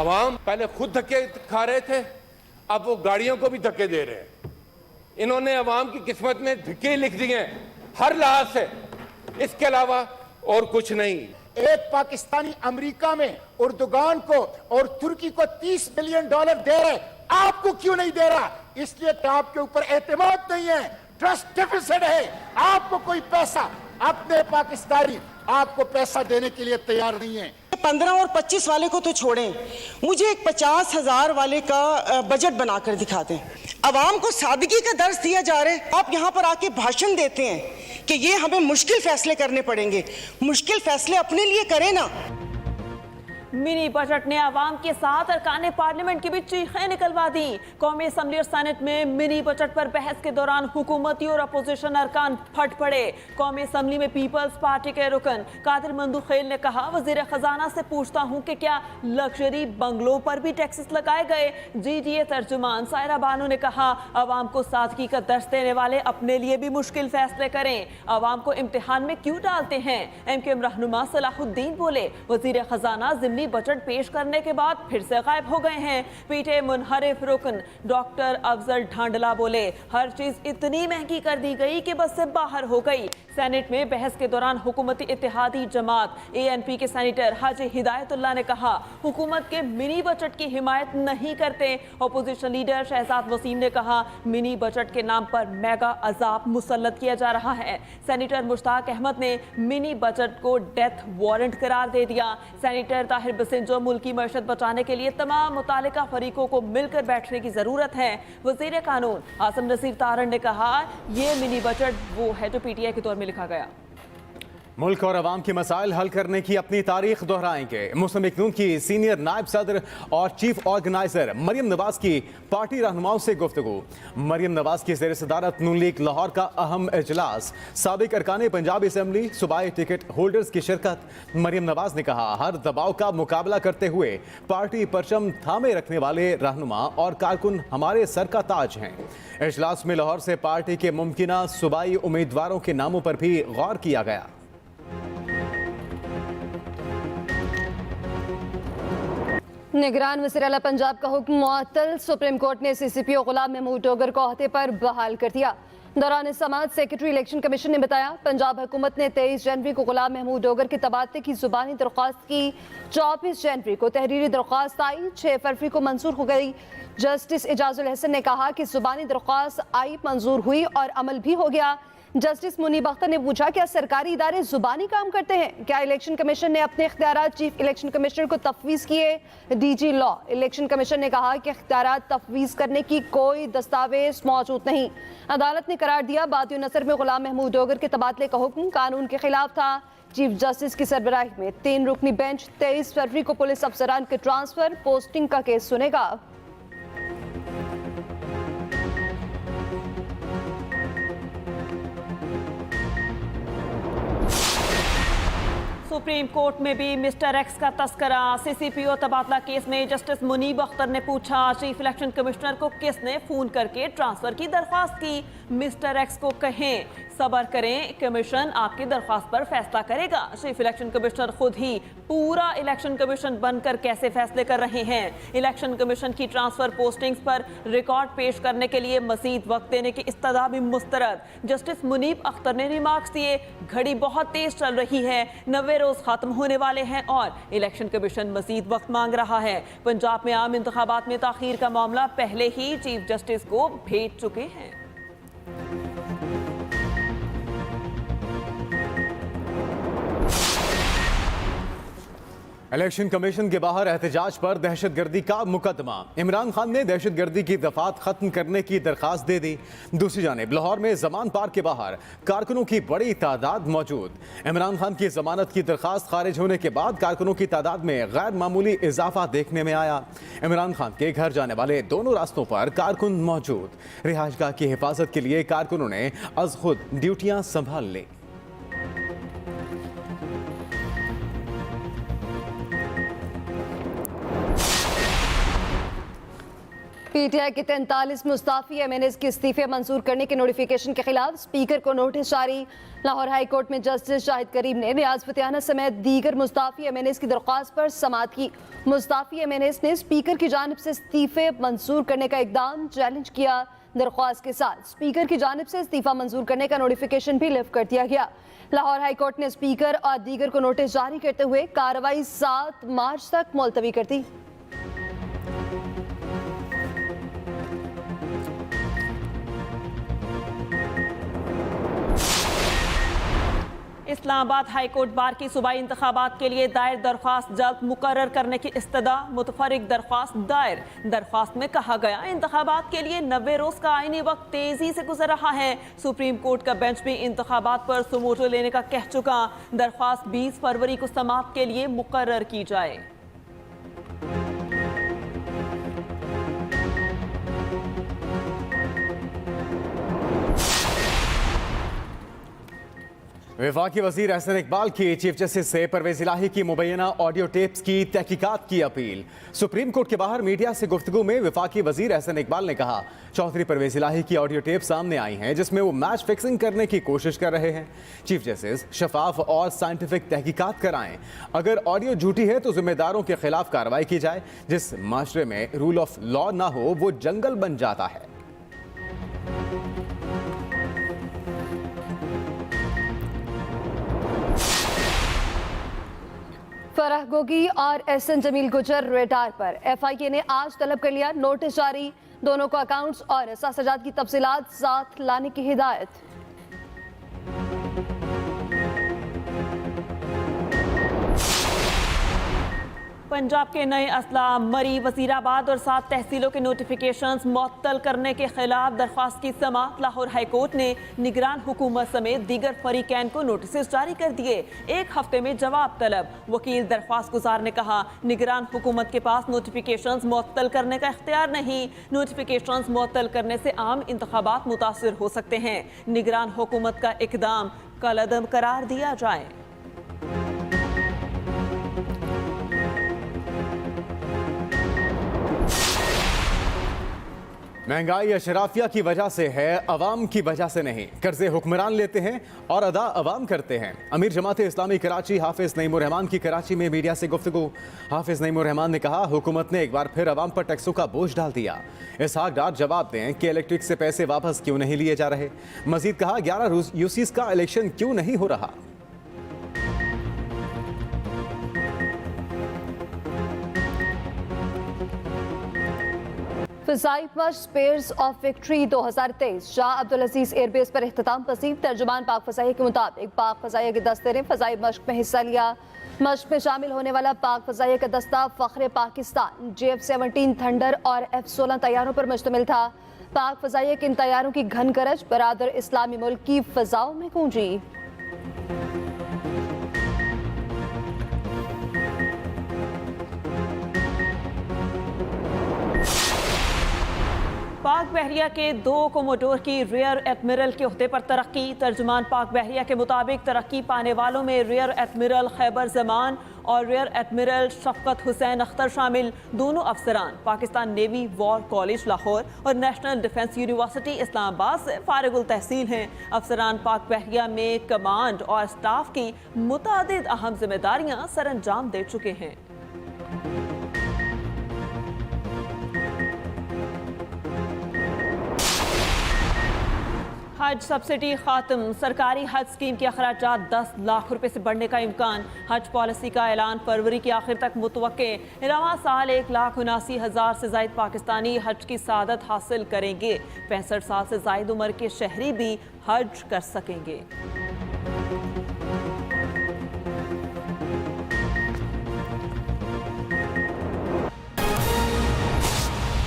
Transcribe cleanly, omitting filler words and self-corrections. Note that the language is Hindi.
अवाम पहले खुद धक्के खा रहे थे, अब वो गाड़ियों को भी धक्के दे रहे हैं। इन्होंने अवाम की किस्मत में धक्के लिख दिए हर लिहाज से, इसके अलावा और कुछ नहीं। एक पाकिस्तानी अमेरिका में उर्दुगान को और तुर्की को $30 बिलियन दे रहे, आपको क्यों नहीं दे रहा? इसलिए कि आपके ऊपर एतमाद नहीं है, ट्रस्ट डेफिसिट है। आपको कोई पैसा, अपने पाकिस्तानी आपको पैसा देने के लिए तैयार नहीं है। 15 और 25 वाले को तो छोड़ें, मुझे एक 50,000 वाले का बजट बनाकर दिखा दें। अवाम को सादगी का दर्स दिया जा रहा है, आप यहाँ पर आके भाषण देते हैं कि ये हमें मुश्किल फैसले करने पड़ेंगे। मुश्किल फैसले अपने लिए करें ना। मिनी बजट ने आवाम के साथ अरकान पार्लियामेंट के बीच चीखें निकलवा दी। कौमी असम्बली और सेनेट में मिनी बजट पर बहस के दौरान हुकूमती और अपोजिशन अरकान फट पड़े। कौमी असम्बली में पीपल्स पार्टी के रुकन कादिर मंदूखेल ने कहा, वजीर खजाना से पूछता हूं कि क्या लग्जरी बंगलों पर भी टैक्सेस लगाए गए। GDA तर्जुमान सायरा बानो ने कहा, अवाम को सादगी का दर्स देने वाले अपने लिए भी मुश्किल फैसले करें, अवाम को इम्तिहान में क्यों डालते हैं। MQM रहनुमा सलाहुद्दीन बोले, वजीर खजाना जिमनी बजट पेश करने के बाद फिर से गायब हो गए हैं। पीटे मुनहरिफ रुकन डॉक्टर अफजल ढांडला बोले, हर चीज इतनी महंगी कर दी गई कि बस से बाहर हो गई। सेनेट में बहस के दौरान हुकूमती इत्तेहादी जमात ANP के सेनेटर हाजी हिदायतुल्लाह ने कहा, हुकूमत के मिनी बजट की हिमायत नहीं करते। अपोजिशन लीडर शहजाद वसीम ने कहा, मिनी बजट के नाम पर मेगा अजाब मुसल्लत किया जा रहा है। सेनेटर मुश्ताक अहमद ने मिनी बजट को डेथ वारंट करार दे दिया। सेनेटर ताहिर बसिंजो, मुल्की मईशत बचाने के लिए तमाम मुतालिका फरीकों को मिलकर बैठने की जरूरत है। वजीर कानून आसिम नसीर तारण ने कहा, ये मिनी बजट वो है जो PTI के दौर में लिखा गया। मुल्क और अवाम के मसाइल हल करने की अपनी तारीख दोहराएंगे। मुस्लिम लीग नून की सीनियर नायब सदर और चीफ ऑर्गेनाइजर मरियम नवाज की पार्टी रहनुमाओं से गुफ्तगू। मरियम नवाज की ज़ेर सदारत नून लीग लाहौर का अहम इजलास, साबिक अरकान पंजाब असम्बली, सूबाई टिकट होल्डर्स की शिरकत। मरियम नवाज ने कहा, हर दबाव का मुकाबला करते हुए पार्टी परचम थामे रखने वाले रहनुमा और कारकुन हमारे सर का ताज हैं। इजलास में लाहौर से पार्टी के मुमकिना सूबाई उम्मीदवारों के नामों पर भी गौर किया गया। निगरान वज़ीर आला पंजाब का हुक्म मुअत्तल। सुप्रीम कोर्ट ने CCPO गुलाम महमूद डोगर को ओहदे पर बहाल कर दिया। दौरान समाअत सेक्रेटरी इलेक्शन कमीशन ने बताया, पंजाब हुकूमत ने 23 जनवरी को गुलाम महमूद डोगर के तबादले की जुबानी दरख्वास्त की। 24 जनवरी को तहरीरी दरख्वास्त आई, 6 फरवरी को मंजूर हो गई। जस्टिस एजाजुल हसन ने कहा कि जुबानी दरख्वास्त आई, मंजूर हुई और अमल भी हो गया। जस्टिस मुनीब अख्तर ने पूछा, क्या सरकारी इदारे जुबानी काम करते हैं? क्या इलेक्शन कमीशन ने अपने इख्तियारात चीफ इलेक्शन कमिश्नर को तफवीज़ किए? DG लॉ इलेक्शन कमीशन ने कहा कि इख्तियारात तफवीज़ करने की कोई दस्तावेज मौजूद नहीं। अदालत ने करार दिया, बादियो नसर में गुलाम महमूद डोगर के तबादले का हुक्म कानून के खिलाफ था। चीफ जस्टिस की सरबराही में 3 रुकनी बेंच 23 फरवरी को पुलिस अफसरान के ट्रांसफर पोस्टिंग का केस सुनेगा। सुप्रीम कोर्ट में भी मिस्टर एक्स का तस्करा। CCPO तबादला केस में जस्टिस मुनीब अख्तर ने पूछा, चीफ इलेक्शन कमिश्नर को किसने फोन करके ट्रांसफर की दरख्वास्त की? मिस्टर एक्स को कहें सब्र करें, कमीशन आपकी दरख्वास्त पर फैसला करेगा। चीफ इलेक्शन कमिश्नर खुद ही पूरा इलेक्शन कमीशन बनकर कैसे फैसले कर रहे हैं? इलेक्शन कमीशन की ट्रांसफर पोस्टिंग्स पर रिकॉर्ड पेश करने के लिए मजीद वक्त देने की इस्तदा भी मुस्तरद। जस्टिस मुनीब अख्तर ने रिमार्क्स दिए, घड़ी बहुत तेज चल रही है, 90 रोज खत्म होने वाले हैं और इलेक्शन कमीशन मजीद वक्त मांग रहा है। पंजाब में आम इंतखाबात में ताखीर का मामला पहले ही चीफ जस्टिस को भेज चुके हैं। इलेक्शन कमीशन के बाहर एहतजाज पर दहशतगर्दी का मुकदमा। इमरान खान ने दहशतगर्दी की दफात खत्म करने की दरखास्त दे दी। दूसरी जानिब लाहौर में जमान पार्क के बाहर कारकुनों की बड़ी तादाद मौजूद। इमरान खान की जमानत की दरखास्त खारिज होने के बाद कारकुनों की तादाद में गैर मामूली इजाफा देखने में आया। इमरान खान के घर जाने वाले दोनों रास्तों पर कारकुन मौजूद। रिहाइशगाह की हिफाजत के लिए कारकुनों ने अज खुद ड्यूटियां संभाल ली। पीटीआई के 43 मुस्ताफी एमएनएस के इस्तीफे मंजूर करने के नोटिफिकेशन के खिलाफ स्पीकर को नोटिस जारी। लाहौर हाई कोर्ट में जस्टिस शाहिद करीम ने रियाज फतेहाना समेत दीगर मुस्ताफी एमएनएस की दरख्वास्त पर समाअत की। मुस्ताफी एमएनएस ने स्पीकर की जानिब से इस्तीफे मंजूर करने का इकदाम चैलेंज किया। दरख्वास्त के साथ स्पीकर की जानिब से इस्तीफा मंजूर करने का नोटिफिकेशन भी लिफ्ट कर दिया गया। लाहौर हाई कोर्ट ने स्पीकर और दीगर को नोटिस जारी करते हुए कार्रवाई 7 मार्च तक मुलतवी कर दी। इस्लामाबाद हाई कोर्ट बार की सूबाई इंतखाबात के लिए दायर दरख्वास्त जल्द मुकर्रर करने की इस्तदा। मुतफरिक दरख्वास्त दायर। दरख्वास्त में कहा गया इंतखाबात के लिए 90 रोज का आईनी वक्त तेजी से गुजर रहा है। सुप्रीम कोर्ट का बेंच भी इंतखाबात पर सुमोटो लेने का कह चुका। दरख्वास्त 20 फरवरी को समाप्त के लिए मुकर्रर की जाए। वफाकी वजीर एहसन इकबाल की चीफ जस्टिस से परवेज इलाही की मुबैना ऑडियो टेप्स की तहकीकात की अपील। सुप्रीम कोर्ट के बाहर मीडिया से गुफ्तगू में वफाकी वजीर एहसन इकबाल ने कहा, चौधरी परवेज इलाही की ऑडियो टेप सामने आई हैं जिसमें वो मैच फिक्सिंग करने की कोशिश कर रहे हैं। चीफ जस्टिस शफाफ और साइंटिफिक तहकीकात कराएं। अगर ऑडियो झूठी है तो जिम्मेदारों के खिलाफ कार्रवाई की जाए। जिस माशरे में रूल ऑफ लॉ ना हो वो जंगल बन जाता है। फराह गोगी और एहसन जमील गुजर रिटायर पर एफआईए ने आज तलब कर लिया। नोटिस जारी। दोनों को अकाउंट्स और एहसास की तफसीलात साथ लाने की हिदायत। पंजाब के नए असला मरी वजीराबाद और 7 तहसीलों के नोटिफिकेशंस मुअत्तल करने के खिलाफ दरख्वास्त की समाअत। लाहौर हाई कोर्ट ने निगरान हुकूमत समेत दीगर फरीकैन को नोटिस जारी कर दिए। 1 हफ्ते में जवाब तलब। वकील दरख्वास्त गुजार ने कहा, निगरान हुकूमत के पास नोटिफिकेशंस मुअत्तल करने का इख्तियार नहीं। नोटिफिकेशंस मुअत्तल करने से आम इंतखाबात मुतासिर हो सकते हैं। निगरान हुकूमत का इकदाम कलअदम करार दिया जाए। महंगाई अशराफिया की वजह से है, अवाम की वजह से नहीं। कर्जे हुक्मरान लेते हैं और अदा अवाम करते हैं। अमीर जमात इस्लामी कराची हाफिज नईमुर रहमान की कराची में मीडिया से गुफ्तगू। हाफिज नईमुर रहमान ने कहा, हुकूमत ने एक बार फिर अवाम पर टैक्सों का बोझ डाल दिया। इसहाक डार जवाब दें कि इलेक्ट्रिक से पैसे वापस क्यों नहीं लिए जा रहे। मजीद कहा, 11 यूसीस का इलेक्शन क्यों नहीं हो रहा। फिजाई मश spears of victory 2023 Shah Abdul Aziz airbase पर इख्तिताम पसीब। तर्जुमान पाक फजाइया के मुताबिक पाक फजाइया के दस्ते ने फजाई मश्क में हिस्सा लिया। मश्क में शामिल होने वाला पाक फजाइया का दस्ता फख्रे पाकिस्तान JF-17 थंडर और F-16 तैयारों पर मुश्तमिल था। पाक फजाइया के इन तैयारों की घन करज बरादर इस्लामी मुल्क की फजाओं में गूंजी। पाक बहरिया के 2 कोमोडोर की रियर एडमिरल के ओहदे पर तरक्की। तर्जुमान पाक बहरिया के मुताबिक तरक्की पाने वालों में रियर एडमिरल खैबर जमान और रियर एडमिरल शफकत हुसैन अख्तर शामिल। दोनों अफसरान Pakistan navy war college Lahore और नेशनल डिफेंस यूनिवर्सिटी इस्लामाबाद से फारिगुल तहसील हैं। अफसरान पाक बहरिया में कमांड और स्टाफ की मुतादिद अहम जिम्मेदारियां सरअंजाम दे चुके हैं। हज सब्सिडी खात्म। सरकारी हज स्कीम के अखराजात 10 लाख रुपए से बढ़ने का इम्कान। हज पॉलिसी का ऐलान फरवरी के आखिर तक मुतवक्के। रवां साल 1,79,000 से जायद पाकिस्तानी हज की सादत हासिल करेंगे। 65 साल से जायद उम्र के शहरी भी हज कर सकेंगे।